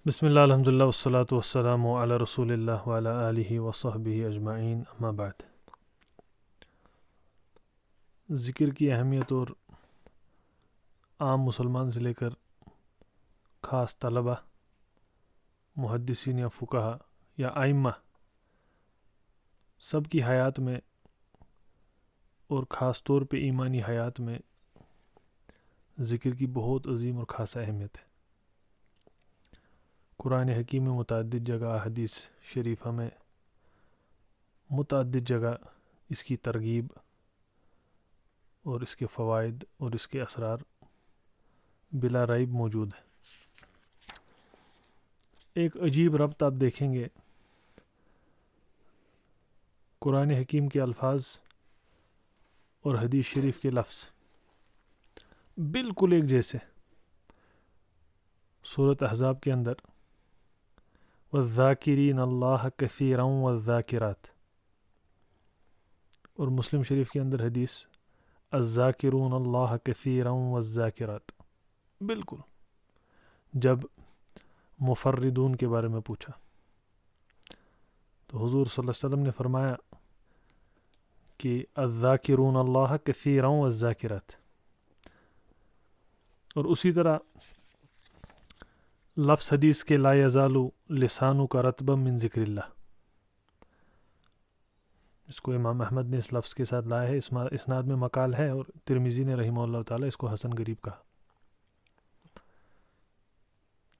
بسم اللہ الحمد للہ والصلاة والسلام علی رسول اللہ وعلی آلہ وصحبہ اجمعین اما بعد۔ ذکر کی اہمیت اور عام مسلمان سے لے کر خاص طلبہ، محدثین یا فقہا یا ائمہ سب کی حیات میں اور خاص طور پہ ایمانی حیات میں ذکر کی بہت عظیم اور خاص اہمیت ہے۔ قرآن حکیم میں متعدد جگہ، حدیث شریفہ میں متعدد جگہ اس کی ترغیب اور اس کے فوائد اور اس کے اسرار بلا ریب موجود ہے۔ ایک عجیب ربط آپ دیکھیں گے، قرآن حکیم کے الفاظ اور حدیث شریف کے لفظ بالکل ایک جیسے۔ سورۃ احزاب کے اندر والذاکرین اللہ کثیرا والذاکرات، اور مسلم شریف کے اندر حدیث الذاکرون اللہ کثیرا والذاکرات، بالکل۔ جب مفردون کے بارے میں پوچھا تو حضور صلی اللہ علیہ وسلم نے فرمایا کہ الذاکرون اللہ کثیرا والذاکرات، اور اسی طرح لفظ حدیث کے لا یزال لسانک رطبا من ذکر اللہ، اس کو امام احمد نے اس لفظ کے ساتھ لایا ہے، اسناد میں مقال ہے، اور ترمذی نے رحمہ اللہ تعالیٰ اس کو حسن غریب کہا۔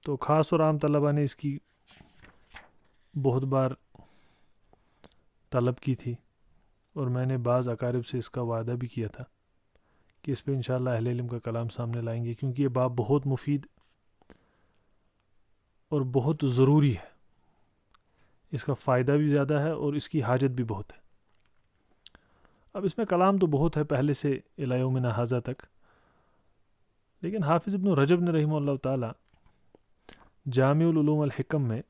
تو خاص اور عام طلبہ نے اس کی بہت بار طلب کی تھی، اور میں نے بعض اقارب سے اس کا وعدہ بھی کیا تھا کہ اس پہ انشاءاللہ اہل علم کا کلام سامنے لائیں گے، کیونکہ یہ باب بہت مفید اور بہت ضروری ہے، اس کا فائدہ بھی زیادہ ہے اور اس کی حاجت بھی بہت ہے۔ اب اس میں کلام تو بہت ہے پہلے سے الی یومنا ھذا تک، لیکن حافظ ابن رجب نے رحمہ اللہ تعالی جامع العلوم والحکم میں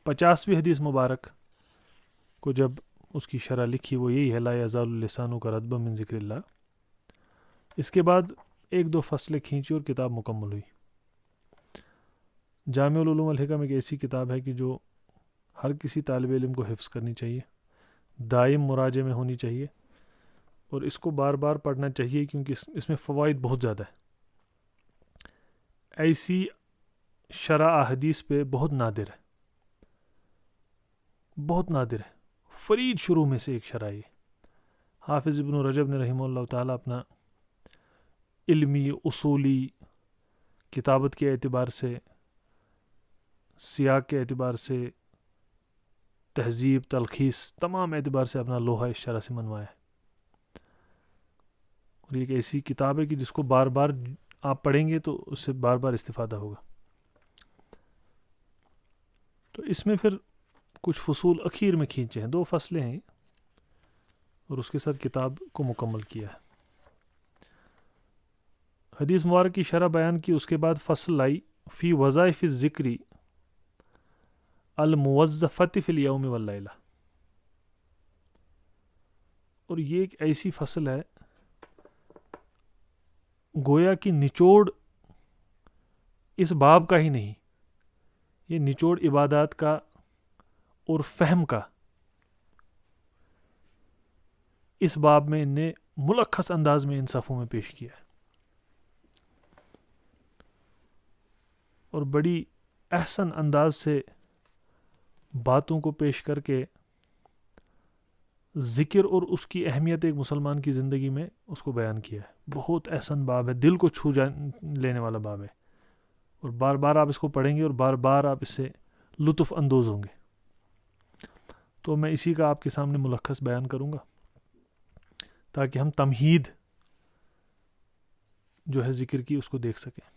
50ویں حدیث مبارک کو جب اس کی شرح لکھی، وہ یہی ہے لا یزال لسانک رطبا من ذکر اللہ۔ اس کے بعد ایک دو فصلیں کھینچی اور کتاب مکمل ہوئی۔ جامع العلوم والحکم ایک ایسی کتاب ہے کہ جو ہر کسی طالب علم کو حفظ کرنی چاہیے، دائم مراجعے میں ہونی چاہیے، اور اس کو بار بار پڑھنا چاہیے، کیونکہ اس میں فوائد بہت زیادہ ہے۔ ایسی شرح احادیث پہ بہت نادر ہے، بہت نادر ہے، فرید شروع میں سے ایک شرح ہے۔ حافظ ابن رجب نے رحمہ اللہ تعالیٰ اپنا علمی، اصولی، کتابت کے اعتبار سے، سیاق کے اعتبار سے، تہذیب، تلخیص، تمام اعتبار سے اپنا لوہا اس شرح سے منوایا ہے، اور یہ ایک ایسی کتاب ہے کہ جس کو بار بار آپ پڑھیں گے تو اس سے بار بار استفادہ ہوگا۔ تو اس میں پھر کچھ فصول اخیر میں کھینچے ہیں، 2 فصلیں ہیں، اور اس کے ساتھ کتاب کو مکمل کیا ہے۔ حدیث مبارک کی شرح بیان کی، اس کے بعد فصل لائی فی وظائف الذکر الموظفۃ فی الیوم واللیلہ، اور یہ ایک ایسی فصل ہے گویا کہ نچوڑ اس باب کا ہی نہیں، یہ نچوڑ عبادات کا اور فہم کا اس باب میں ان نے ملخص انداز میں ان صفوں میں پیش کیا ہے، اور بڑی احسن انداز سے باتوں کو پیش کر کے ذکر اور اس کی اہمیت ایک مسلمان کی زندگی میں اس کو بیان کیا ہے۔ بہت احسن باب ہے، دل کو چھو لینے والا باب ہے، اور بار بار آپ اس کو پڑھیں گے اور بار بار آپ اس سے لطف اندوز ہوں گے۔ تو میں اسی کا آپ کے سامنے ملخص بیان کروں گا تاکہ ہم تمہید جو ہے ذکر کی اس کو دیکھ سکیں۔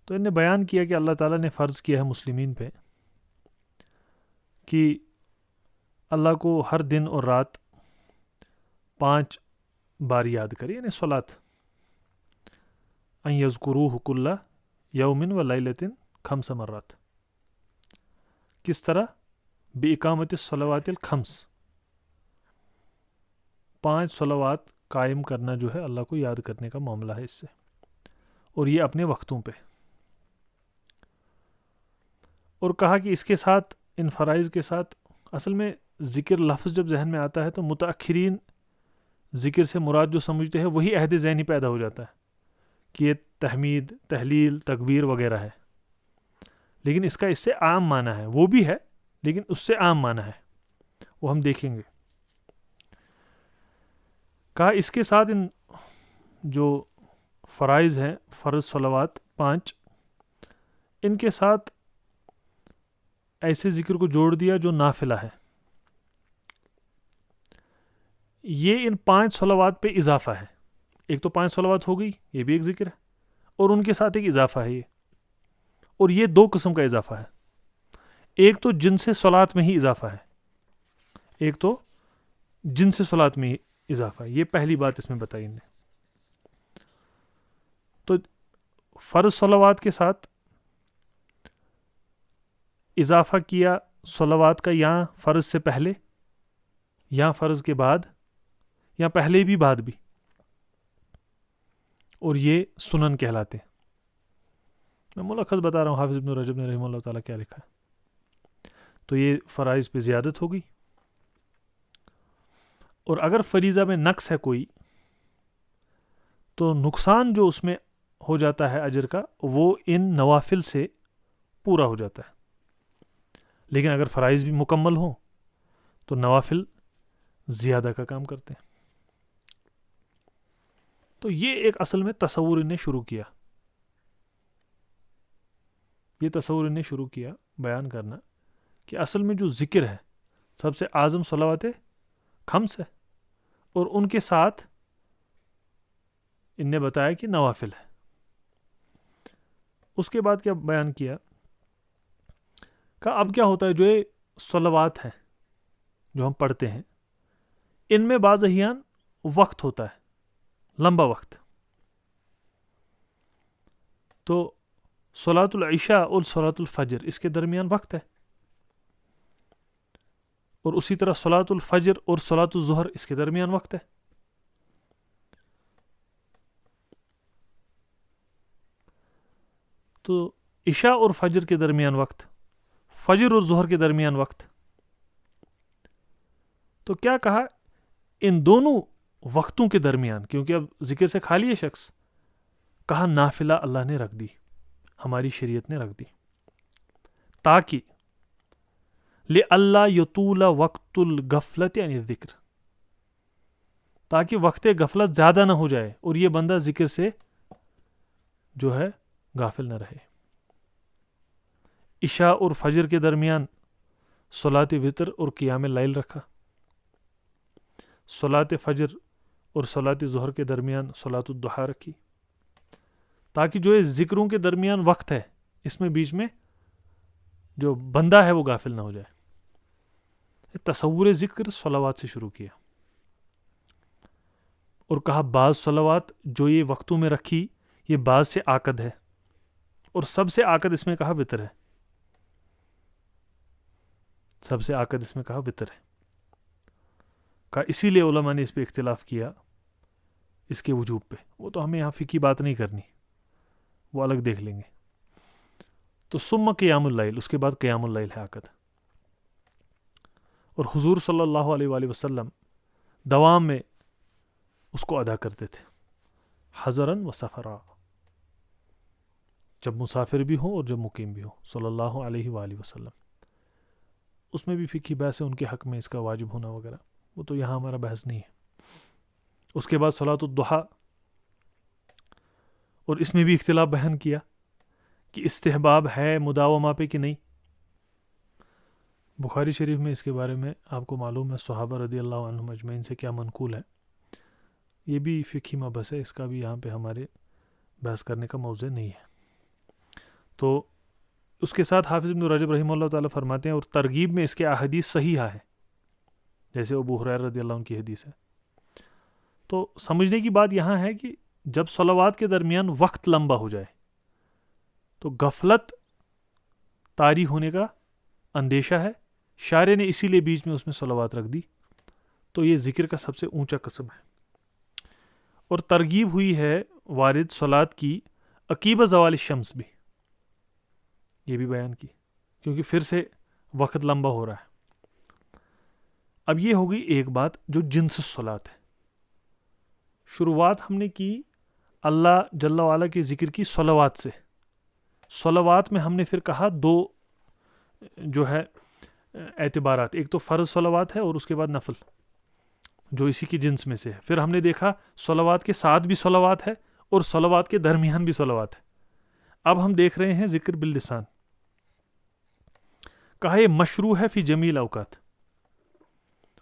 تو ان نے بیان کیا کہ اللہ تعالیٰ نے فرض کیا ہے مسلمین پہ کہ اللہ کو ہر دن اور رات 5 بار یاد کرے، یعنی صلات، ان یذکروہ کل یوم و لیلۃ 5 مرات۔ کس طرح؟ باقامت الصلوات الخمس، 5 صلوات قائم کرنا جو ہے اللہ کو یاد کرنے کا معاملہ ہے اس سے، اور یہ اپنے وقتوں پہ۔ اور کہا کہ اس کے ساتھ، ان فرائض کے ساتھ، اصل میں ذکر لفظ جب ذہن میں آتا ہے تو متأخرین ذکر سے مراد جو سمجھتے ہیں وہی عہد ذہنی پیدا ہو جاتا ہے کہ یہ تحمید، تحلیل، تکبیر وغیرہ ہے، لیکن اس کا اس سے عام معنی ہے، وہ بھی ہے لیکن اس سے عام معنی ہے، وہ ہم دیکھیں گے۔ کہا اس کے ساتھ ان جو فرائض ہیں، فرض صلوات 5، ان کے ساتھ ایسے ذکر کو جوڑ دیا جو نافلہ ہے، یہ ان 5 صلوات پہ اضافہ ہے۔ ایک تو 5 صلوات ہو گئی، یہ بھی ایک ذکر ہے، اور ان کے ساتھ ایک اضافہ ہے یہ، اور یہ 2 قسم کا اضافہ ہے۔ ایک تو جن سے صلات میں ہی اضافہ ہے، ایک تو جن سے صلات میں ہی اضافہ ہے، یہ پہلی بات اس میں بتائی انہیں۔ تو فرض صلوات کے ساتھ اضافہ کیا صلوات کا، یا فرض سے پہلے، یا فرض کے بعد، یا پہلے بھی بعد بھی، اور یہ سنن کہلاتے ہیں۔ میں ملخص بتا رہا ہوں حافظ ابن رجب نے رحمہ اللہ تعالیٰ کیا لکھا ہے۔ تو یہ فرائض پہ زیادت ہوگی، اور اگر فریضہ میں نقص ہے کوئی تو نقصان جو اس میں ہو جاتا ہے اجر کا، وہ ان نوافل سے پورا ہو جاتا ہے، لیکن اگر فرائض بھی مکمل ہوں تو نوافل زیادہ کا کام کرتے ہیں۔ تو یہ ایک اصل میں تصور انہیں شروع کیا، یہ تصور انہیں شروع کیا بیان کرنا کہ اصل میں جو ذکر ہے سب سے اعظم صلوات خمس ہے، اور ان کے ساتھ ان نے بتایا کہ نوافل ہے۔ اس کے بعد کیا بیان کیا کہ اب کیا ہوتا ہے، جو یہ صلوات ہیں جو ہم پڑھتے ہیں، ان میں بعض احیان وقت ہوتا ہے، لمبا وقت۔ تو صلاۃ العشاء اور صلاۃ الفجر اس کے درمیان وقت ہے، اور اسی طرح صلاۃ الفجر اور صلاۃ الظہر اس کے درمیان وقت ہے۔ تو عشاء اور فجر کے درمیان وقت، فجر اور ظہر کے درمیان وقت، تو کیا کہا ان دونوں وقتوں کے درمیان، کیونکہ اب ذکر سے خالی ہے شخص، کہا نافلہ اللہ نے رکھ دی، ہماری شریعت نے رکھ دی، تاکہ لِأَلَّا يَطُولَ وقت الغفلت یعنی ذکر، تاکہ وقت غفلت زیادہ نہ ہو جائے اور یہ بندہ ذکر سے جو ہے غافل نہ رہے۔ عشاء اور فجر کے درمیان صلاۃ وتر اور قیام اللیل رکھا، صلاۃ فجر اور صلاۃ ظہر کے درمیان صلاۃ الضحیٰ رکھی، تاکہ جو یہ ذکروں کے درمیان وقت ہے اس میں بیچ میں جو بندہ ہے وہ غافل نہ ہو جائے۔ تصور ذکر صلوات سے شروع کیا، اور کہا بعض صلوات جو یہ وقتوں میں رکھی یہ بعض سے آکد ہے، اور سب سے آکد اس میں کہا وتر ہے، سب سے آکد اس میں کہا وتر ہے۔ کہا اسی لیے علماء نے اس پہ اختلاف کیا، اس کے وجوب پہ، وہ تو ہمیں یہاں فقہی بات نہیں کرنی، وہ الگ دیکھ لیں گے۔ تو ثم قیام اللیل، اس کے بعد قیام اللیل ہے آکد، اور حضور صلی اللہ علیہ وآلہ وسلم دوام میں اس کو ادا کرتے تھے، حضراً و سفرا، جب مسافر بھی ہوں اور جب مقیم بھی ہوں صلی اللہ علیہ وآلہ وسلم۔ اس میں بھی فقہی بحث ہے ان کے حق میں اس کا واجب ہونا وغیرہ، وہ تو یہاں ہمارا بحث نہیں ہے۔ اس کے بعد صلاۃ الضحیٰ، اور اس میں بھی اختلاف بیان کیا کہ استحباب ہے مداومہ پہ کہ نہیں۔ بخاری شریف میں اس کے بارے میں آپ کو معلوم ہے صحابہ رضی اللہ عنہم اجمعین سے کیا منقول ہے، یہ بھی فقہی مبحث ہے، اس کا بھی یہاں پہ ہمارے بحث کرنے کا موضوع نہیں ہے۔ تو اس کے ساتھ حافظ ابن رجب رحمہ اللہ تعالیٰ فرماتے ہیں، اور ترغیب میں اس کے احادیث صحیحہ ہے، جیسے ابو ہریرہ رضی اللہ عنہ کی حدیث ہے۔ تو سمجھنے کی بات یہاں ہے کہ جب صلوات کے درمیان وقت لمبا ہو جائے تو غفلت طاری ہونے کا اندیشہ ہے، شارع نے اسی لیے بیچ میں اس میں صلوات رکھ دی، تو یہ ذکر کا سب سے اونچا قسم ہے۔ اور ترغیب ہوئی ہے وارد صلات کی عقیب زوال الشمس بھی، یہ بھی بیان کی کیونکہ پھر سے وقت لمبا ہو رہا ہے. اب یہ ہوگی ایک بات جو جنس الصلاۃ ہے. شروعات ہم نے کی اللہ جل وعلا کے ذکر کی صلوات سے. صلوات میں ہم نے پھر کہا دو جو ہے اعتبارات، ایک تو فرض صلوات ہے اور اس کے بعد نفل جو اسی کی جنس میں سے ہے. پھر ہم نے دیکھا صلوات کے ساتھ بھی صلوات ہے اور صلوات کے درمیان بھی صلوات ہے. اب ہم دیکھ رہے ہیں ذکر باللسان. کہا یہ مشروع ہے فی جمیع اوقات،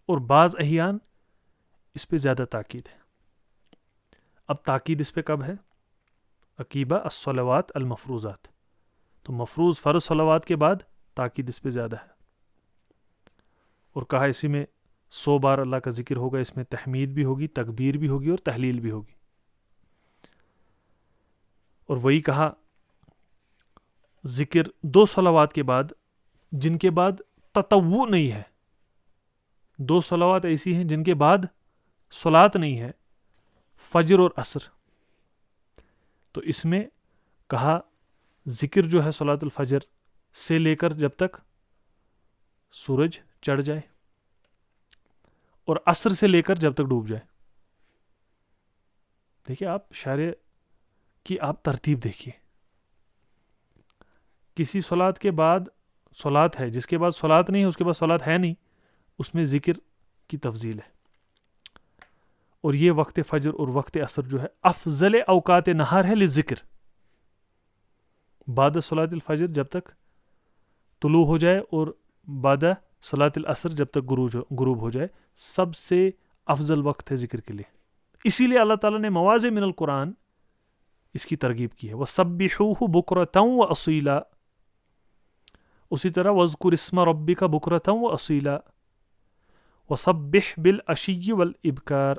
اور بعض احیان اس پہ زیادہ تاکید ہے. اب تاکید اس پہ کب ہے؟ عقیبہ الصلوات المفروضات، تو مفروض فرض صلوات کے بعد تاکید اس پہ زیادہ ہے. اور کہا اسی میں 100 بار اللہ کا ذکر ہوگا، اس میں تحمید بھی ہوگی، تکبیر بھی ہوگی اور تحلیل بھی ہوگی. اور وہی کہا ذکر 2 صلوات کے بعد جن کے بعد تطوع نہیں ہے. 2 صلوات ایسی ہیں جن کے بعد صلات نہیں ہے، فجر اور عصر. تو اس میں کہا ذکر جو ہے صلاۃ الفجر سے لے کر جب تک سورج چڑھ جائے، اور عصر سے لے کر جب تک ڈوب جائے. دیکھیے آپ شارع کی آپ ترتیب دیکھیے. کسی صلات کے بعد صلات ہے، جس کے بعد صلات نہیں ہے اس کے بعد صلات ہے نہیں، اس میں ذکر کی تفضیل ہے. اور یہ وقت فجر اور وقت عصر جو ہے افضل اوقات نہار ہے للذکر. بعد صلاۃ الفجر جب تک طلوع ہو جائے اور بعد صلاۃ العصر جب تک غروب ہو جائے سب سے افضل وقت ہے ذکر کے لیے. اسی لیے اللہ تعالیٰ نے مواضع من القرآن اس کی ترغیب کی ہے. وَسَبِّحُوهُ بُكْرَةً وَأَصِيلًا. اسی طرح وَاذْكُرِ اسْمَ رَبِّكَ بُكْرَةً وَأَصِيلًا وَسَبِّحْ بِالْعَشِيِّ وَالْإِبْكَارِ.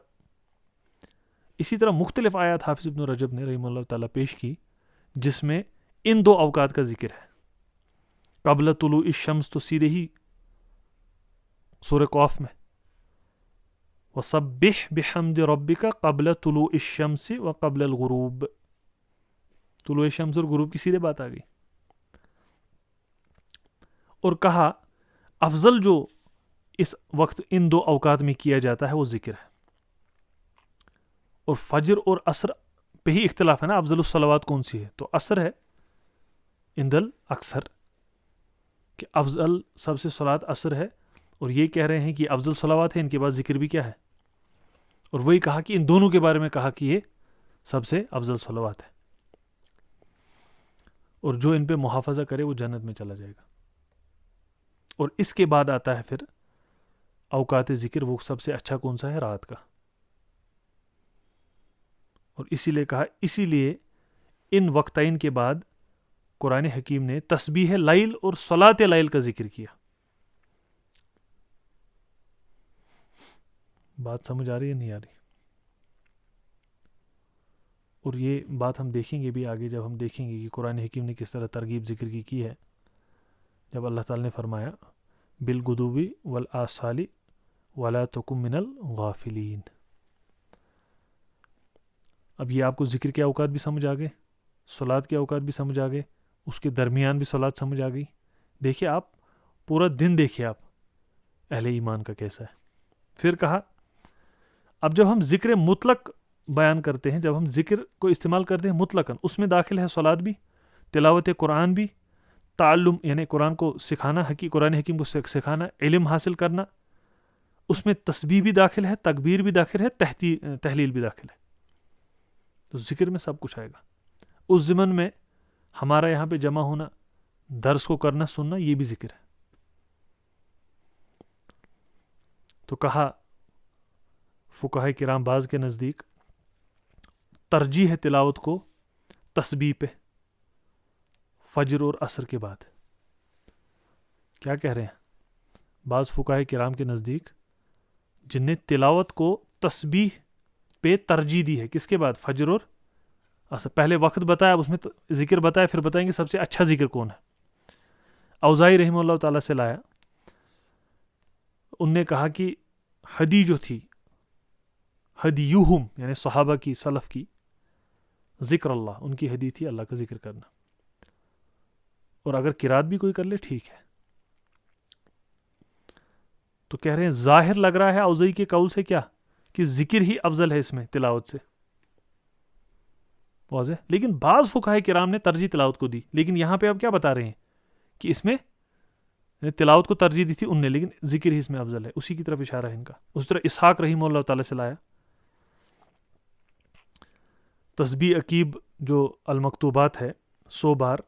اسی طرح مختلف آیات حافظ ابن رجب نے رحمہ اللہ تعالیٰ پیش کی جس میں ان 2 اوقات کا ذکر ہے. قبل طلوع الشمس تو سیدھے ہی سورہ قاف میں وَسَبِّحْ بِحَمْدِ رَبِّكَ قَبْلَ طُلُوعِ الشَّمْسِ وَقَبْلَ الْغُرُوبِ. طلوع شمس اور غروب کی سیدھے بات آ گئی. اور کہا افضل جو اس وقت ان 2 اوقات میں کیا جاتا ہے وہ ذکر ہے. اور فجر اور عصر پہ ہی اختلاف ہے نا، افضل الصلوات کون سی ہے؟ تو عصر ہے اندل اکثر کہ افضل سب سے صلات عصر ہے. اور یہ کہہ رہے ہیں کہ افضل صلوات ہے، ان کے بعد ذکر بھی کیا ہے. اور وہی کہا کہ ان دونوں کے بارے میں کہا کہ یہ سب سے افضل صلوات ہے، اور جو ان پہ محافظہ کرے وہ جنت میں چلا جائے گا. اور اس کے بعد آتا ہے پھر اوقات ذکر، وہ سب سے اچھا کون سا ہے؟ رات کا. اور اسی لیے کہا، اسی لیے ان وقتین کے بعد قرآن حکیم نے تسبیح لیل اور صلاۃ لیل کا ذکر کیا. بات سمجھ آ رہی ہے نہیں آ رہی؟ اور یہ بات ہم دیکھیں گے بھی آگے جب ہم دیکھیں گے کہ قرآن حکیم نے کس طرح ترغیب ذکر کی ہے. جب اللہ تعالی نے فرمایا بالغدو والآصال ولا تکن من الغافلین. اب یہ آپ کو ذکر کے اوقات بھی سمجھ آ گئے، صلات کے اوقات بھی سمجھ آ گئے، اس کے درمیان بھی صلات سمجھ آ گئی. دیکھیے آپ پورا دن دیکھیے آپ اہل ایمان کا کیسا ہے. پھر کہا اب جب ہم ذکر مطلق بیان کرتے ہیں، جب ہم ذکر کو استعمال کرتے ہیں مطلقاً، اس میں داخل ہے صلات بھی، تلاوت قرآن بھی، تعلم یعنی قرآن کو سکھانا، قرآن حکیم کو سکھانا، علم حاصل کرنا، اس میں تسبیح بھی داخل ہے، تکبیر بھی داخل ہے، تحلیل بھی داخل ہے. تو ذکر میں سب کچھ آئے گا. اس ضمن میں ہمارا یہاں پہ جمع ہونا، درس کو کرنا، سننا، یہ بھی ذکر ہے. تو کہا فقہاء کرام بعض کے نزدیک ترجیح ہے تلاوت کو تسبیح پہ فجر اور عصر کے بعد. کیا کہہ رہے ہیں؟ بعض فقہاء کرام کے نزدیک جن نے تلاوت کو تسبیح پہ ترجیح دی ہے، کس کے بعد؟ فجر اور عصر. پہلے وقت بتایا، اب اس میں ذکر بتایا، پھر بتائیں گے سب سے اچھا ذکر کون ہے. اوزائی رحمہ اللہ تعالیٰ سے لایا، ان نے کہا کہ ہدی جو تھی، ہدیہم یعنی صحابہ کی، سلف کی، ذکر اللہ، ان کی ہدی تھی اللہ کا ذکر کرنا. اور اگر قرات بھی کوئی کر لے ٹھیک ہے. تو کہہ رہے ہیں ظاہر لگ رہا ہے اوزئی کے قول سے کیا کہ ذکر ہی افضل ہے اس میں تلاوت سے. واضح. لیکن بعض فقہائے کرام نے ترجیح تلاوت کو دی. لیکن یہاں پہ اب کیا بتا رہے ہیں کہ اس میں تلاوت کو ترجیح دی تھی ان نے، لیکن ذکر ہی اس میں افضل ہے. اسی کی طرف اشارہ ہے ان کا. اس طرح اسحاق رحمہ اللہ تعالی سے لایا تسبیح عقیب جو المکتوبات ہے 100 بار،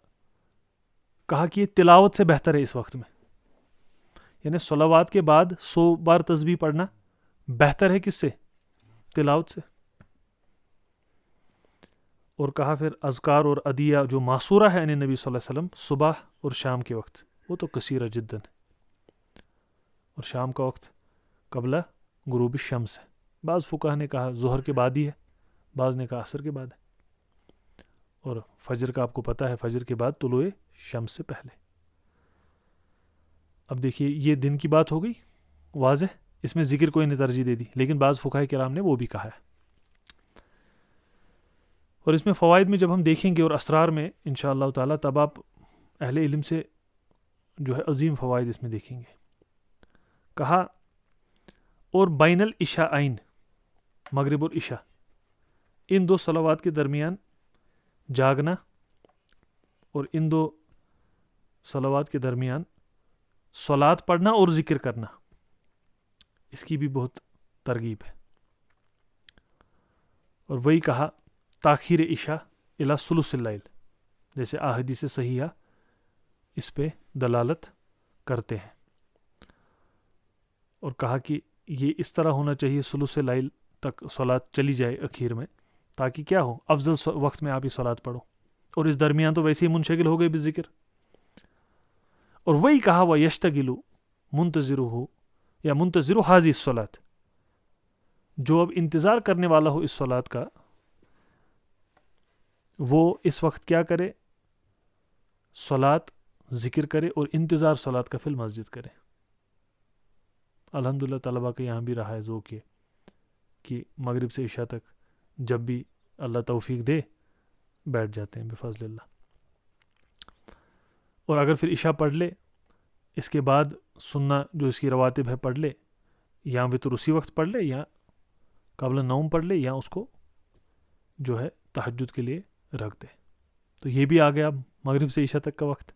کہا کہ یہ تلاوت سے بہتر ہے اس وقت میں. یعنی صلوات کے بعد 100 بار تسبیح پڑھنا بہتر ہے کس سے؟ تلاوت سے. اور کہا پھر اذکار اور ادعیہ جو معصورہ ہے یعنی نبی صلی اللہ علیہ وسلم صبح اور شام کے وقت وہ تو کثیرہ جداً ہے. اور شام کا وقت قبل غروب الشمس ہے. بعض فقہا نے کہا ظہر کے بعد ہی ہے، بعض نے کہا عصر کے بعد ہے. اور فجر کا آپ کو پتہ ہے فجر کے بعد طلوع شمس سے پہلے. اب دیکھیے یہ دن کی بات ہو گئی واضح، اس میں ذکر کوئی نے ترجیح دے دی، لیکن بعض فقہائے کرام نے وہ بھی کہا ہے. اور اس میں فوائد میں جب ہم دیکھیں گے اور اسرار میں انشاءاللہ تعالی تب آپ اہل علم سے جو ہے عظیم فوائد اس میں دیکھیں گے. کہا اور بین العشاءین مغرب اور عشاء ان دو صلوات کے درمیان جاگنا اور ان دو صلوات کے درمیان صلات پڑھنا اور ذکر کرنا اس کی بھی بہت ترغیب ہے. اور وہی کہا تاخیر عشاء الی ثلث اللیل، جیسے احادیث صحیحہ اس پہ دلالت کرتے ہیں. اور کہا کہ یہ اس طرح ہونا چاہیے ثلث اللیل تک صلات چلی جائے اخیر میں، تاکہ کیا ہو افضل وقت میں آپ یہ صلات پڑھو، اور اس درمیان تو ویسے ہی منشغل ہو گئے بذکر. اور وہی کہا وہ یشتغل منتظرہ یا منتظر حاضی الصلاۃ، جو اب انتظار کرنے والا ہو اس صلات کا وہ اس وقت کیا کرے؟ صلات ذکر کرے اور انتظار صلات کا فی المسجد کرے. الحمدللہ طلبہ کے یہاں بھی رہا ہے ذوق یہ کہ مغرب سے عشاء تک جب بھی اللہ توفیق دے بیٹھ جاتے ہیں بفضل اللہ. اور اگر پھر عشاء پڑھ لے اس کے بعد سننا جو اس کی رواتب ہے پڑھ لے، یا وتر اسی وقت پڑھ لے یا قبل نوم پڑھ لے، یا اس کو جو ہے تہجد کے لیے رکھ دے. تو یہ بھی آ گیا اب مغرب سے عشاء تک کا وقت.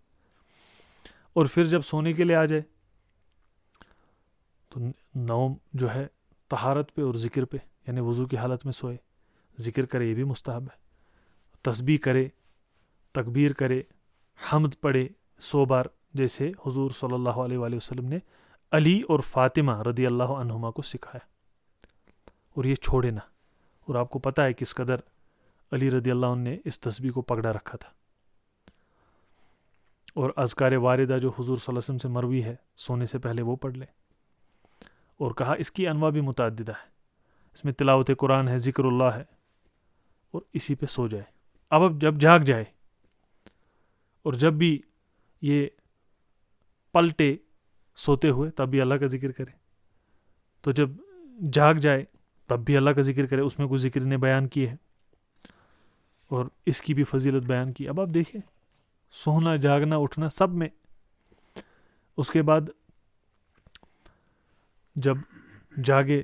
اور پھر جب سونے کے لیے آ جائے تو نوم جو ہے طہارت پہ اور ذکر پہ، یعنی وضو کی حالت میں سوئے، ذکر کرے یہ بھی مستحب ہے. تسبیح کرے، تکبیر کرے، حمد پڑھے 100 بار، جیسے حضور صلی اللہ علیہ وآلہ وسلم نے علی اور فاطمہ رضی اللہ عنہما کو سکھایا. اور یہ چھوڑے نہ. اور آپ کو پتہ ہے کس قدر علی رضی اللہ عنہ نے اس تسبیح کو پکڑا رکھا تھا. اور اذکار واردہ جو حضور صلی اللہ علیہ وسلم سے مروی ہے سونے سے پہلے وہ پڑھ لے. اور کہا اس کی انواع بھی متعددہ ہے، اس میں تلاوت قرآن ہے، ذکر اللہ ہے، اور اسی پہ سو جائے. اب جب جاگ جائے اور جب بھی یہ پلٹے سوتے ہوئے تب بھی اللہ کا ذکر کرے. تو جب جاگ جائے تب بھی اللہ کا ذکر کرے. اس میں کچھ ذکر نے بیان کیے ہیں اور اس کی بھی فضیلت بیان کی. اب آپ دیکھیں سونا جاگنا اٹھنا سب میں. اس کے بعد جب جاگے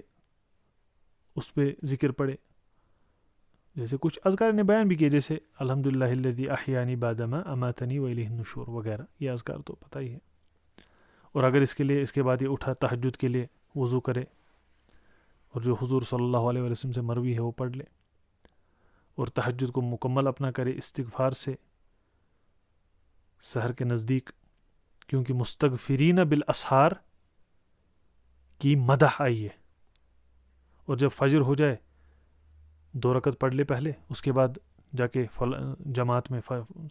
اس پہ ذکر پڑھے، جیسے کچھ اذکار نے بیان بھی کیے، جیسے الحمدللہ الذی احیانی بعد ما اماتنی والیہ النشور وغیرہ. یہ اذکار تو پتہ ہی ہے. اور اگر اس کے بعد یہ اٹھا تہجد کے لیے وضو کرے اور جو حضور صلی اللہ علیہ وسلم سے مروی ہے وہ پڑھ لے، اور تہجد کو مکمل اپنا کرے استغفار سے سحر کے نزدیک، کیونکہ مستغفرین بالاسحار کی مدح آئی ہے. اور جب فجر ہو جائے 2 رکعت پڑھ لے پہلے، اس کے بعد جا کے جماعت میں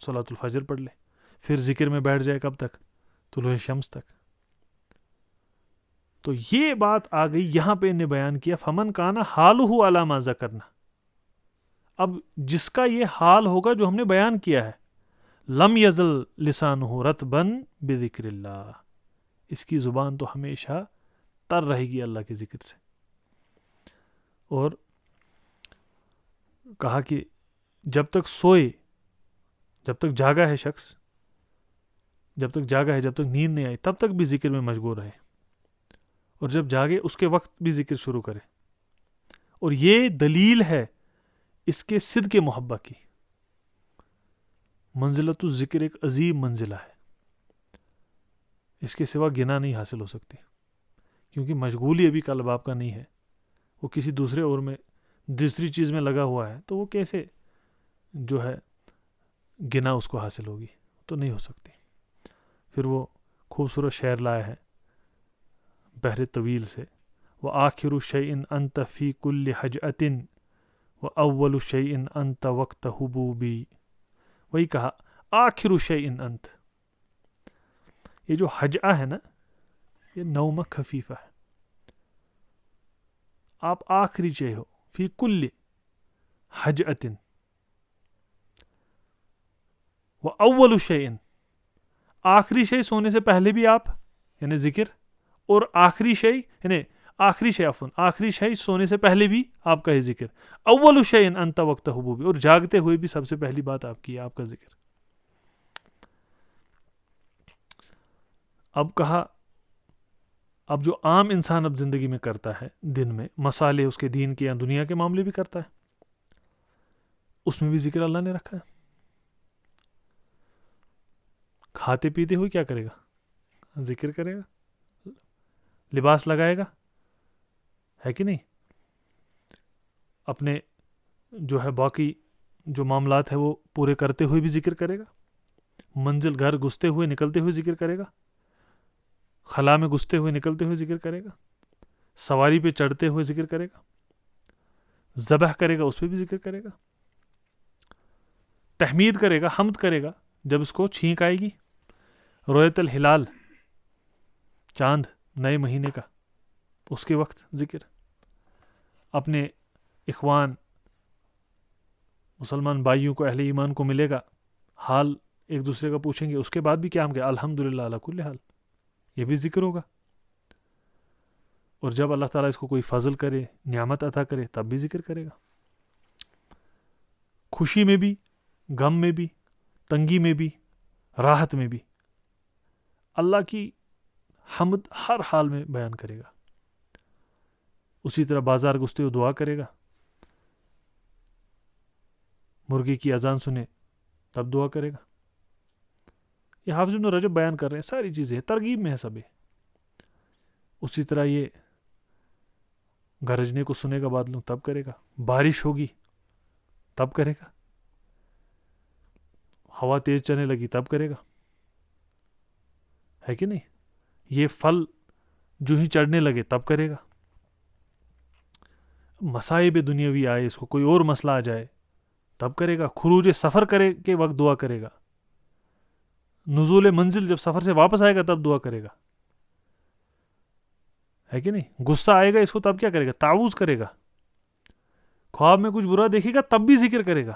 صلاۃ الفجر پڑھ لے، پھر ذکر میں بیٹھ جائے کب تک؟ طلوع شمس تک. تو یہ بات آ گئی یہاں پہ انہیں بیان کیا فمن کانا حالہ علی ما ذکرنا. اب جس کا یہ حال ہوگا جو ہم نے بیان کیا ہے، لم یزل لسانہ رطبا بذکر اللہ، اس کی زبان تو ہمیشہ تر رہے گی اللہ کے ذکر سے. اور کہا کہ جب تک سوئے، جب تک جاگا ہے شخص جب تک جاگا ہے، جب تک نیند نہیں آئی تب تک بھی ذکر میں مشغول رہے، اور جب جاگے اس کے وقت بھی ذکر شروع کرے. اور یہ دلیل ہے اس کے صدق محبہ کی. منزلت الذکر ایک عظیم منزلہ ہے، اس کے سوا گنا نہیں حاصل ہو سکتی، کیونکہ مشغولی ابھی قلب آپ کا نہیں ہے، وہ کسی دوسرے اور میں دوسری چیز میں لگا ہوا ہے، تو وہ کیسے جو ہے گنا اس کو حاصل ہوگی؟ تو نہیں ہو سکتی. پھر وہ خوبصورت شعر لایا ہے بحر طویل سے، وآخر شیء انت فی کل حجأۃ واول شیء انت وقت حبوبی. وہی کہا آخر شیء انت. یہ جو حجأ ہے نا، یہ نوم خفیفہ ہے. آپ آخری شے ہو فی کل حجأۃ واول شیء. آخری شے سونے سے پہلے بھی آپ یعنی ذکر، اور آخری شے یعنی آخری شے سونے سے پہلے بھی آپ کا یہ ذکر. اول شیء انت وقت حبوبی، اور جاگتے ہوئے بھی سب سے پہلی بات آپ کی ہے، آپ کا ذکر. اب کہا اب جو عام انسان اب زندگی میں کرتا ہے دن میں مسالے اس کے دین کے یا دنیا کے معاملے بھی کرتا ہے، اس میں بھی ذکر اللہ نے رکھا ہے. کھاتے پیتے ہوئے کیا کرے گا؟ ذکر کرے گا. لباس لگائے گا، ہے کہ نہیں؟ اپنے جو ہے باقی جو معاملات ہے وہ پورے کرتے ہوئے بھی ذکر کرے گا. منزل گھر گھستے ہوئے نکلتے ہوئے ذکر کرے گا. خلا میں گھستے ہوئے نکلتے ہوئے ذکر کرے گا. سواری پہ چڑھتے ہوئے ذکر کرے گا. ذبح کرے گا، اس پہ بھی ذکر کرے گا. تحمید کرے گا، حمد کرے گا جب اس کو چھینک آئے گی. رویت الہلال، چاند نئے مہینے کا، اس کے وقت ذکر. اپنے اخوان مسلمان بھائیوں کو، اہل ایمان کو ملے گا، حال ایک دوسرے کا پوچھیں گے، اس کے بعد بھی کیا ہم کہیں الحمدللہ علی کل حال، یہ بھی ذکر ہوگا. اور جب اللہ تعالیٰ اس کو کوئی فضل کرے، نعمت عطا کرے، تب بھی ذکر کرے گا. خوشی میں بھی، غم میں بھی، تنگی میں بھی، راحت میں بھی اللہ کی حمد ہر حال میں بیان کرے گا. اسی طرح بازار گھستے ہوئے دعا کرے گا. مرغی کی اذان سنے تب دعا کرے گا. یہ حافظ ابن رجب بیان کر رہے ہیں، ساری چیزیں ترغیب میں ہے سب. اسی طرح یہ گرجنے کو سنے گا بادلوں تب کرے گا. بارش ہوگی تب کرے گا. ہوا تیز چلنے لگی تب کرے گا، ہے کہ نہیں؟ یہ پھل جو ہی چڑھنے لگے تب کرے گا. مصائب دنیاوی آئے، اس کو کوئی اور مسئلہ آ جائے تب کرے گا. خروج سفر کرے کے وقت دعا کرے گا. نزول منزل جب سفر سے واپس آئے گا تب دعا کرے گا، ہے کہ نہیں؟ غصہ آئے گا اس کو تب کیا کرے گا؟ تعوذ کرے گا. خواب میں کچھ برا دیکھے گا تب بھی ذکر کرے گا.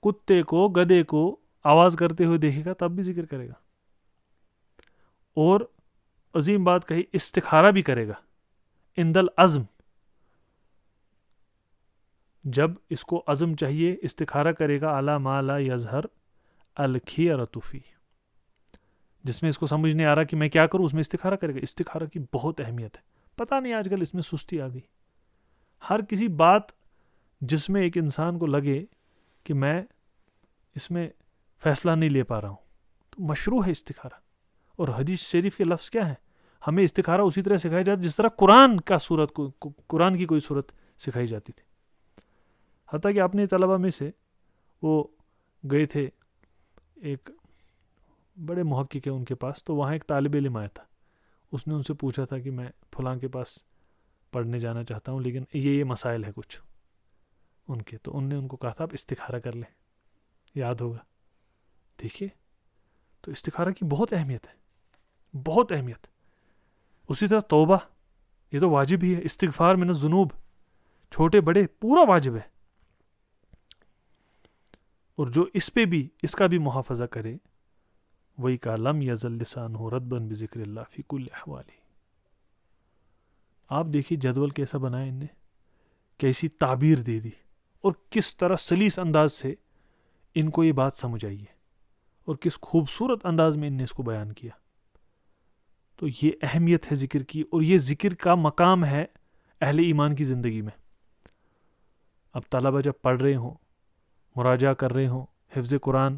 کتے کو، گدے کو آواز کرتے ہوئے دیکھے گا تب بھی ذکر کرے گا. اور عظیم بات کہی، استخارہ بھی کرے گا. عند العزم، جب اس کو عزم چاہیے استخارہ کرے گا. علی ما لا یظہر الخیرۃ فی، جس میں اس کو سمجھ نہیں آ رہا کہ میں کیا کروں، اس میں استخارہ کرے گا. استخارہ کی بہت اہمیت ہے. پتہ نہیں آج کل اس میں سستی آ گئی. ہر کسی بات جس میں ایک انسان کو لگے کہ میں اس میں فیصلہ نہیں لے پا رہا ہوں، تو مشروع ہے استخارہ. اور حدیث شریف کے لفظ کیا ہیں؟ ہمیں استخارہ اسی طرح سکھایا جاتا جس طرح قرآن کی کوئی صورت سکھائی جاتی تھی. حتیٰ کہ اپنے طلبہ میں سے وہ گئے تھے ایک بڑے محقق ہیں ان کے پاس، تو وہاں ایک طالب علم آیا تھا. اس نے ان سے پوچھا تھا کہ میں فلاں کے پاس پڑھنے جانا چاہتا ہوں، لیکن یہ مسائل ہے کچھ ان کے. تو ان نے ان کو کہا تھا آپ استخارہ کر لیں، یاد ہوگا. دیکھیے، تو استخارہ کی بہت اہمیت ہے، بہت اہمیت. اسی طرح توبہ، یہ تو واجب ہی ہے. استغفار من الذنوب، چھوٹے بڑے پورا واجب ہے. اور جو اس پہ بھی، اس کا بھی محافظہ کرے، وہی کہا لم یزل لسانہ رطبا بذکر اللہ فی کل احوالہ. آپ دیکھیے جدول کیسا بنایا ان نے، کیسی تعبیر دے دی، اور کس طرح سلیس انداز سے ان کو یہ بات سمجھ آئی ہے. اور کس خوبصورت انداز میں ان نے اس کو بیان کیا. تو یہ اہمیت ہے ذکر کی، اور یہ ذکر کا مقام ہے اہل ایمان کی زندگی میں. اب طلبہ جب پڑھ رہے ہوں، مراجعہ کر رہے ہوں، حفظ قرآن،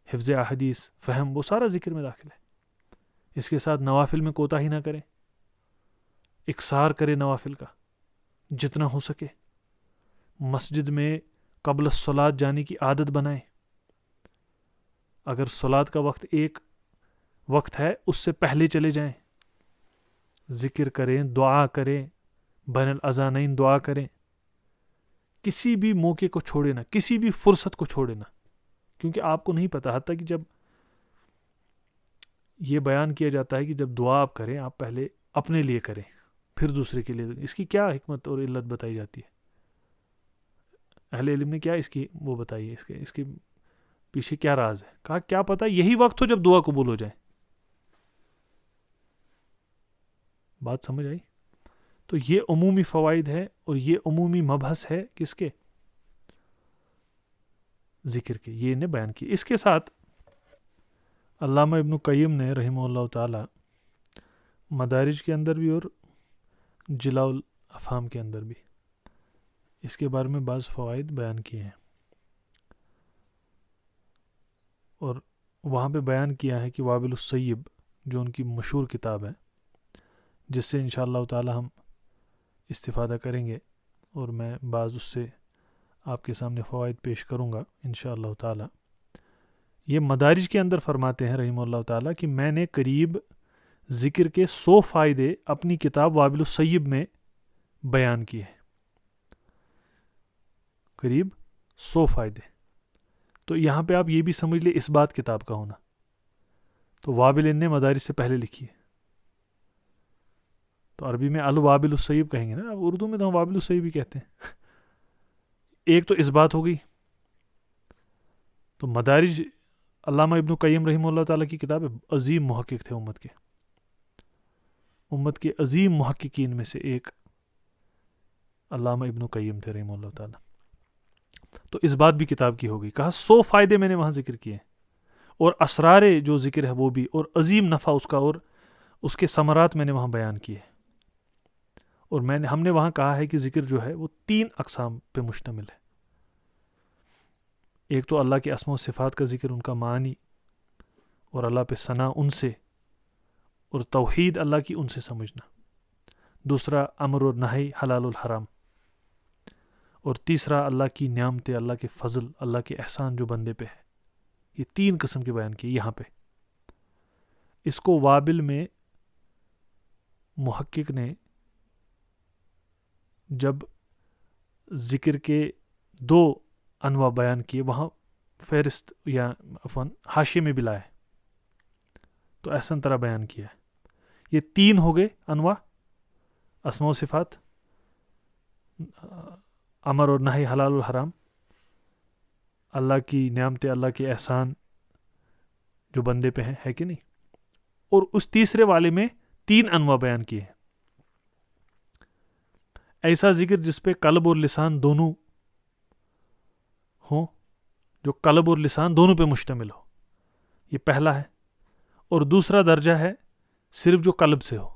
حفظ احادیث، فہم، وہ سارا ذکر میں داخل ہے. اس کے ساتھ نوافل میں کوتاہی نہ کریں، اکثار کرے نوافل کا جتنا ہو سکے. مسجد میں قبل الصلاۃ جانے کی عادت بنائیں. اگر صلاۃ کا وقت ایک وقت ہے اس سے پہلے چلے جائیں، ذکر کریں، دعا کریں، بین الاذانین دعا کریں. کسی بھی موقع کو چھوڑے نہ، کسی بھی فرصت کو چھوڑے نہ، کیونکہ آپ کو نہیں پتہ. حتیٰ کہ جب یہ بیان کیا جاتا ہے کہ جب دعا آپ کریں، آپ پہلے اپنے لیے کریں پھر دوسرے کے لیے. اس کی کیا حکمت اور علت بتائی جاتی ہے؟ اہل علم نے کیا اس کی وہ بتائی ہے، اس کے پیچھے کیا راز ہے؟ کہا کیا پتہ یہی وقت ہو جب دعا قبول ہو جائے. بات سمجھ آئی؟ تو یہ عمومی فوائد ہے اور یہ عمومی مبحث ہے کس کے؟ ذکر کے. یہ نے بیان کی. اس کے ساتھ علامہ ابن قیم نے رحمہ اللہ تعالی مدارج کے اندر بھی اور جلاء الافہام کے اندر بھی اس کے بارے میں بعض فوائد بیان کیے ہیں، اور وہاں پہ بیان کیا ہے کہ وابل الصیب جو ان کی مشہور کتاب ہے، جس سے انشاءاللہ تعالی ہم استفادہ کریں گے، اور میں بعض اس سے آپ کے سامنے فوائد پیش کروں گا انشاءاللہ تعالی. یہ مدارج کے اندر فرماتے ہیں رحمہ اللہ تعالی کہ میں نے قریب ذکر کے 100 فائدے اپنی کتاب وابل الصیب میں بیان کیے ہیں. قریب 100 فائدے. تو یہاں پہ آپ یہ بھی سمجھ لیں اس بات کتاب کا ہونا. تو وابل ان نے مدارج سے پہلے لکھی ہے، تو عربی میں الوابل الصیب کہیں گے نا. اب اردو میں تو ہم وابل الصیب ہی کہتے ہیں. ایک تو اس بات ہو گئی. تو مدارج علامہ ابن قیم رحمہ اللہ تعالیٰ کی کتاب ہے. عظیم محقق تھے امت کے عظیم محققین میں سے ایک علامہ ابن قیم تھے رحمہ اللہ تعالیٰ. تو اس بات بھی کتاب کی ہو گئی. کہا 100 فائدے میں نے وہاں ذکر کیے، اور اسرار جو ذکر ہے وہ بھی، اور عظیم نفع اس کا، اور اس کے ثمرات میں نے وہاں بیان کیے. اور ہم نے وہاں کہا ہے کہ ذکر جو ہے وہ 3 اقسام پہ مشتمل ہے. ایک تو اللہ کے اسماء و صفات کا ذکر، ان کا معنی، اور اللہ پہ ثنا ان سے، اور توحید اللہ کی ان سے سمجھنا. دوسرا امر اور نہی، حلال الحرام. اور تیسرا اللہ کی نعمتیں، اللہ کے فضل، اللہ کے احسان جو بندے پہ ہے. یہ 3 قسم کے بیان کیے یہاں پہ. اس کو وابل میں محقق نے جب ذکر کے 2 انواع بیان کیے، وہاں فہرست یا حاشیے میں بھی لائے، تو احسن طرح بیان کیا ہے. یہ 3 ہو گئے انواع: اسماء و صفات، امر اور نہی، حلال الحرام، اللہ کی نعمتیں، اللہ کے احسان جو بندے پہ ہیں، ہے کہ نہیں. اور اس تیسرے والے میں 3 انواع بیان کیے ہیں. ایسا ذکر جس پہ قلب اور لسان دونوں ہوں، جو قلب اور لسان دونوں پہ مشتمل ہو، یہ پہلا ہے. اور دوسرا درجہ ہے صرف جو قلب سے ہو.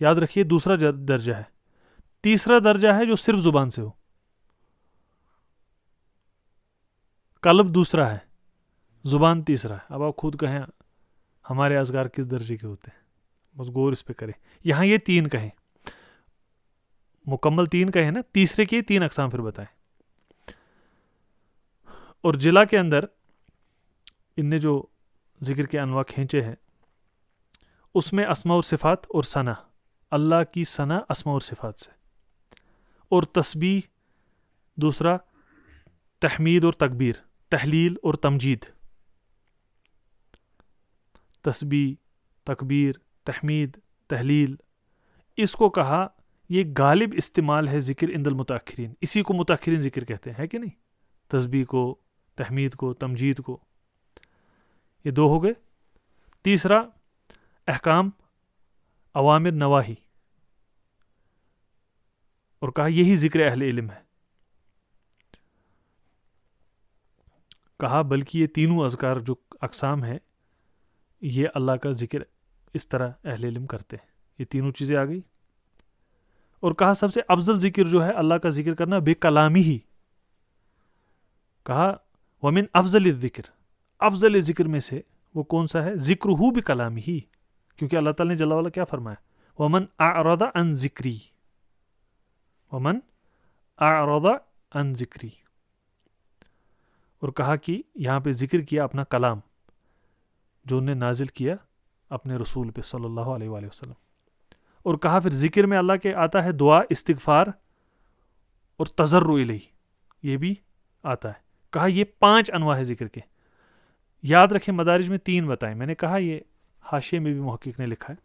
یاد رکھیے دوسرا درجہ ہے. تیسرا درجہ ہے جو صرف زبان سے ہو. قلب دوسرا ہے، زبان تیسرا ہے. اب آپ خود کہیں ہمارے اذکار کس درجے کے ہوتے ہیں، بس غور اس پہ کریں. یہاں یہ 3 کہیں، مکمل 3 کہیں نا، تیسرے کے 3 اقسام پھر بتائیں. اور جلا کے اندر ان نے جو ذکر کے انواع کھینچے ہیں، اس میں اسماء و صفات اور ثنا، اللہ کی ثنا اسماء اور صفات سے. اور تسبیح دوسرا، تحمید اور تکبیر، تحلیل اور تمجید. تسبیح، تکبیر، تحمید، تحلیل، اس کو کہا یہ غالب استعمال ہے ذکر عند المتاخرین. اسی کو متاخرین ذکر کہتے ہیں، ہے کہ نہیں؟ تسبیح کو، تحمید کو، تمجید کو. یہ 2 ہو گئے. تیسرا احکام، اوامر، نواہی، اور کہا یہی ذکر اہل علم ہے. کہا بلکہ یہ تینوں اذکار جو اقسام ہیں یہ اللہ کا ذکر اس طرح اہل علم کرتے ہیں. یہ تینوں چیزیں آ گئی. اور کہا سب سے افضل ذکر جو ہے اللہ کا ذکر کرنا بے کلامی ہی. کہا ومن افضل الذکر، افضل ذکر میں سے وہ کون سا ہے؟ ذکرہ بکلامی ہی، کیونکہ اللہ تعالیٰ نے جل وعلا کیا فرمایا؟ ومن اعرض عن ذکری، ومن اعرض عن ذکری. اور کہا کہ یہاں پہ ذکر کیا اپنا کلام جو انہیں نازل کیا اپنے رسول پہ صلی اللہ علیہ وآلہ وسلم. اور کہا پھر ذکر میں اللہ کے آتا ہے دعا، استغفار اور تضرع الیہ، یہ بھی آتا ہے. کہا یہ 5 انواع ہے ذکر کے. یاد رکھیں مدارج میں 3 بتائیں، میں نے کہا یہ حاشیے میں بھی محقق نے لکھا ہے،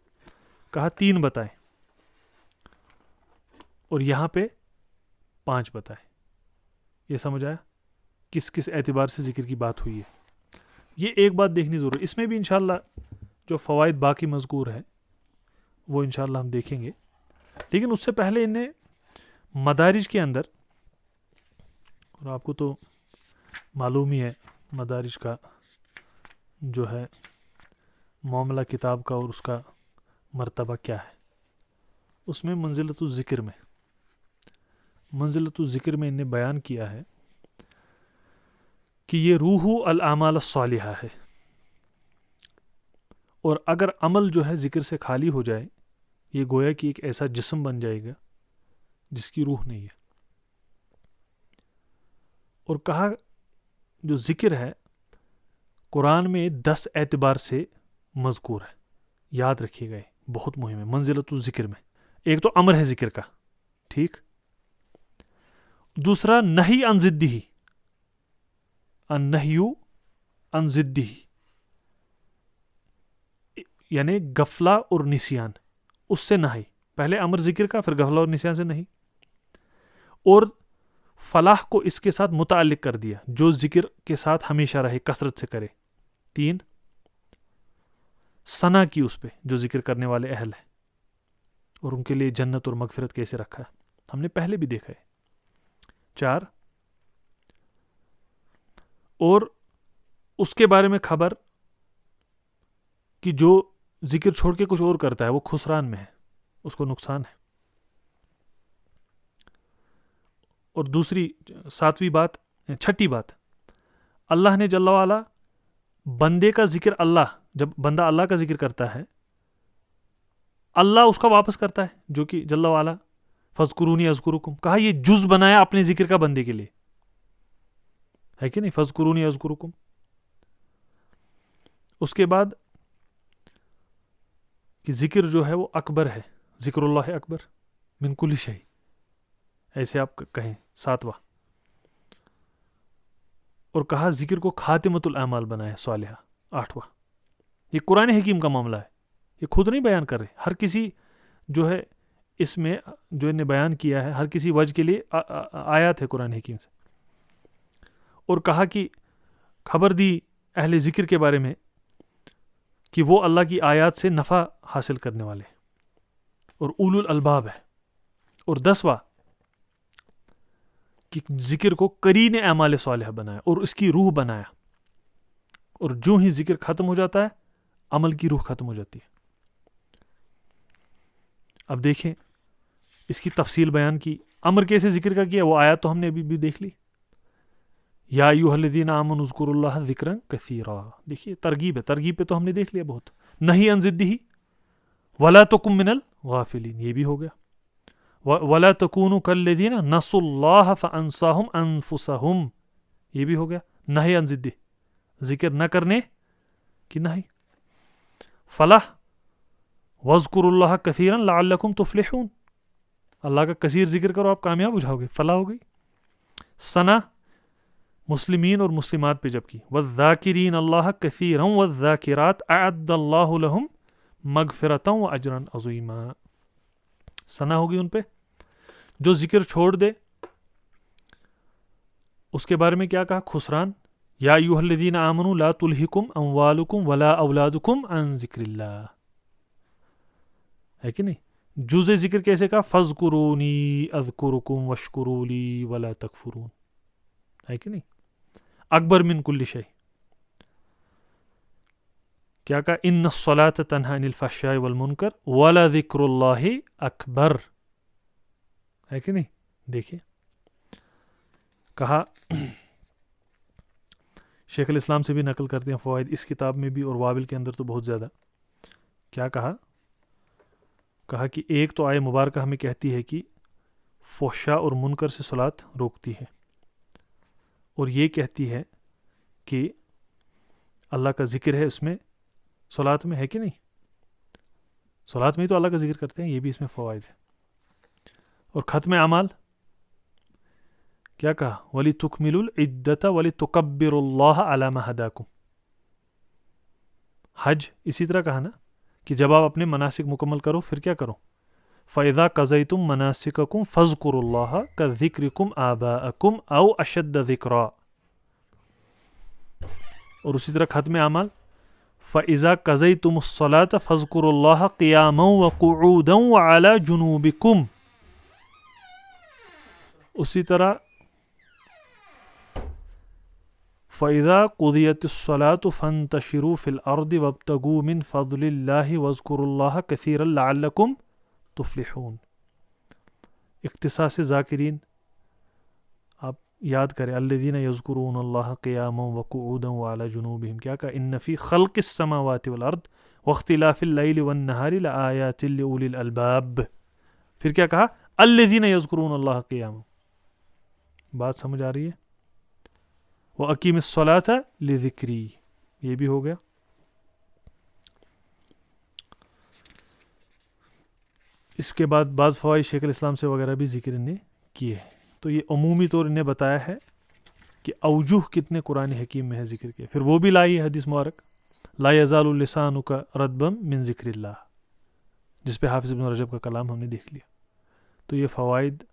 کہا 3 بتائیں اور یہاں پہ 5 بتائیں. یہ سمجھ آیا کس کس اعتبار سے ذکر کی بات ہوئی ہے. یہ ایک بات دیکھنی ضرور، اس میں بھی انشاءاللہ جو فوائد باقی مذکور ہے وہ انشاءاللہ ہم دیکھیں گے. لیکن اس سے پہلے انہیں مدارج کے اندر، اور آپ کو تو معلوم ہی ہے مدارج کا جو ہے معاملہ کتاب کا اور اس کا مرتبہ کیا ہے، اس میں منزلت الذکر میں انہیں بیان کیا ہے کہ یہ روح الاعمال الصالحہ ہے. اور اگر عمل جو ہے ذکر سے خالی ہو جائے یہ گویا کہ ایک ایسا جسم بن جائے گا جس کی روح نہیں ہے. اور کہا جو ذکر ہے قرآن میں 10 اعتبار سے مذکور ہے، یاد رکھیے گئے، بہت مہم ہے منزلت الذکر میں. ایک تو امر ہے ذکر کا، ٹھیک. دوسرا نہی عن ضدہ، النہی عن ضدہ، یعنی غفلہ اور نسیان، اس سے نہی. پہلے امر ذکر کا، پھر غفلہ اور نسیان سے نہیں. اور فلاح کو اس کے ساتھ متعلق کر دیا، جو ذکر کے ساتھ ہمیشہ رہے، کثرت سے کرے. 3 ثنا کی اس پہ جو ذکر کرنے والے اہل ہیں، اور ان کے لیے جنت اور مغفرت کیسے رکھا ہے ہم نے پہلے بھی دیکھا ہے. 4 اور اس کے بارے میں خبر کہ جو ذکر چھوڑ کے کچھ اور کرتا ہے وہ خسران میں ہے، اس کو نقصان ہے. اور دوسری 7ویں بات، 6ٹھی بات، اللہ نے جل وعلا بندے کا ذکر، اللہ جب بندہ اللہ کا ذکر کرتا ہے اللہ اس کا واپس کرتا ہے، جو کہ جل وعلا فذکرونی اذکرکم. کہا یہ جز بنایا اپنے ذکر کا بندے کے لیے، ہے کہ نہیں؟ فذکرونی اذکرکم. اس کے بعد کہ ذکر جو ہے وہ اکبر ہے، ذکر اللہ اکبر من کل شیء، ایسے آپ کہیں 7واں. اور کہا ذکر کو خاتمۃ الاعمال بنایا صالحہ 8واں. یہ قرآن حکیم کا معاملہ ہے، یہ خود نہیں بیان کر رہے، ہر کسی جو ہے اس میں جو انہیں بیان کیا ہے ہر کسی وجہ کے لیے آیات ہے قرآن حکیم سے. اور کہا کہ خبر دی اہل ذکر کے بارے میں کہ وہ اللہ کی آیات سے نفع حاصل کرنے والے اور اولو الالباب ہے. اور 10واں کہ ذکر کو قرین اعمال صالحہ بنایا اور اس کی روح بنایا. اور جو ہی ذکر ختم ہو جاتا ہے عمل کی روح ختم ہو جاتی ہے. اب دیکھیں اس کی تفصیل بیان کی. امر کیسے ذکر کا کیا وہ آیات تو ہم نے ابھی بھی دیکھ لی. یا ایھا الذین آمنوا اذکروا اللہ ذکرا کثیرا، دیکھیے ترغیب ہے، ترغیب پہ تو ہم نے دیکھ لیا بہت. نہی عن ضدہ ولا تکن من الغافلین، یہ بھی ہو گیا. ولا تکونوا کالذین نسوا اللہ فانساہم انفسہم، یہ بھی ہو گیا. نہی عن ضدہ، ذکر نہ کرنے کی نہی. فلاح واذکروا اللہ کثیرا لعلکم تفلحون، اللہ کا کثیر ذکر کرو آپ کامیاب ہو جاؤ گے، فلاح ہو گئی. ثنا مسلمین اور مسلمات پہ جب کی والذاکرین اللہ کثیرا والذاکرات اعد اللہ لہم مغفرتا واجرا عظیما. ثنا ہوگی ان پہ. جو ذکر چھوڑ دے اس کے بارے میں کیا کہا؟ خسران. یا ایھا الذین آمنوا لا تلہکم اموالکم ولا اولادکم عن ذکر اللہ، ہے کہ نہیں؟ جزء ذکر کیسے کہا؟ فذکرونی اذکرکم واشکروا لی ولا تکفرون، ہے کہ نہیں؟ اکبر من کل شیء. کیا کہا؟ ان الصلاۃ تنہی عن الفحشاء والمنکر ولذکر اللہ اکبر. ہے کہ نہیں؟ دیکھیے کہا، شیخ الاسلام سے بھی نقل کرتے ہیں فوائد اس کتاب میں بھی اور وابل کے اندر تو بہت زیادہ. کیا کہا؟ کہا کہ ایک تو آیہ مبارکہ ہمیں کہتی ہے کہ فحشاء اور منکر سے صلاۃ روکتی ہے، اور یہ کہتی ہے کہ اللہ کا ذکر ہے اس میں، صلاۃ میں. ہے کہ نہیں؟ صلاۃ میں ہی تو اللہ کا ذکر کرتے ہیں. یہ بھی اس میں فوائد ہے. اور ختم اعمال کیا کہا؟ وَلِتُكْمِلُوا الْعِدَّةَ وَلِتُكَبِّرُوا اللَّهَ عَلَى مَا هَدَاكُمْ. حج اسی طرح کہا نا کہ جب آپ اپنے مناسک مکمل کرو پھر کیا کرو؟ فَإِذَا قَضَيْتُم مَنَاسِكَكُمْ فَاذْكُرُوا اللَّهَ كَذِكْرِكُمْ آبَاءَكُمْ أَوْ أَشَدَّ ذِكْرًا. اور اسی طرح ختم اعمال فَإِذَا قَضَيْتُمُ الصَّلَاةَ فَاذْكُرُوا اللَّهَ قِيَامًا وَقُعُودًا وَعَلَى جُنُوبِكُمْ. اسی طرح فَإِذَا قُضِيَتِ الصَّلَاةُ فَانتَشِرُوا فِي الْأَرْضِ وَابْتَغُوا مِنْ فَضْلِ اللَّهِ وَاذْكُرُوا اللَّهَ كَثِيرًا لَعَلَّكُمْ تُفْلِحُونَ. اختصاص ذاکرین آپ یاد کریں، الذین یذکرون اللہ قیاما وقعودا وعلی جنوبہم. کیا کہا؟ ان فی خلق السماوات والارض واختلاف اللیل والنہار لآیات لأولی الالباب. پھر کیا کہا؟ الذین یذکرون اللہ قیاما. بات سمجھ آ رہی ہے؟ وَأَقِیمِ الصَّلَاةَ لِذِکْرِی. یہ بھی ہو گیا. اس کے بعد بعض فوائد شیخ الاسلام سے وغیرہ بھی ذکر نے کیے ہیں. تو یہ عمومی طور انہیں بتایا ہے کہ اوجہ کتنے قرآن حکیم میں ہے ذکر کے. پھر وہ بھی لائی ہے حدیث مبارک لا یزال لسانک رطبا من ذکر اللہ، جس پہ حافظ ابن رجب کا کلام ہم نے دیکھ لیا. تو یہ فوائد،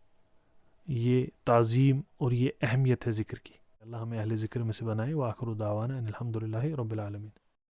یہ تعظیم اور یہ اہمیت ہے ذکر کی. اللہ ہمیں اہل ذکر میں سے بنائے. وآخر دعوانا ان الحمد للہ رب العالمین.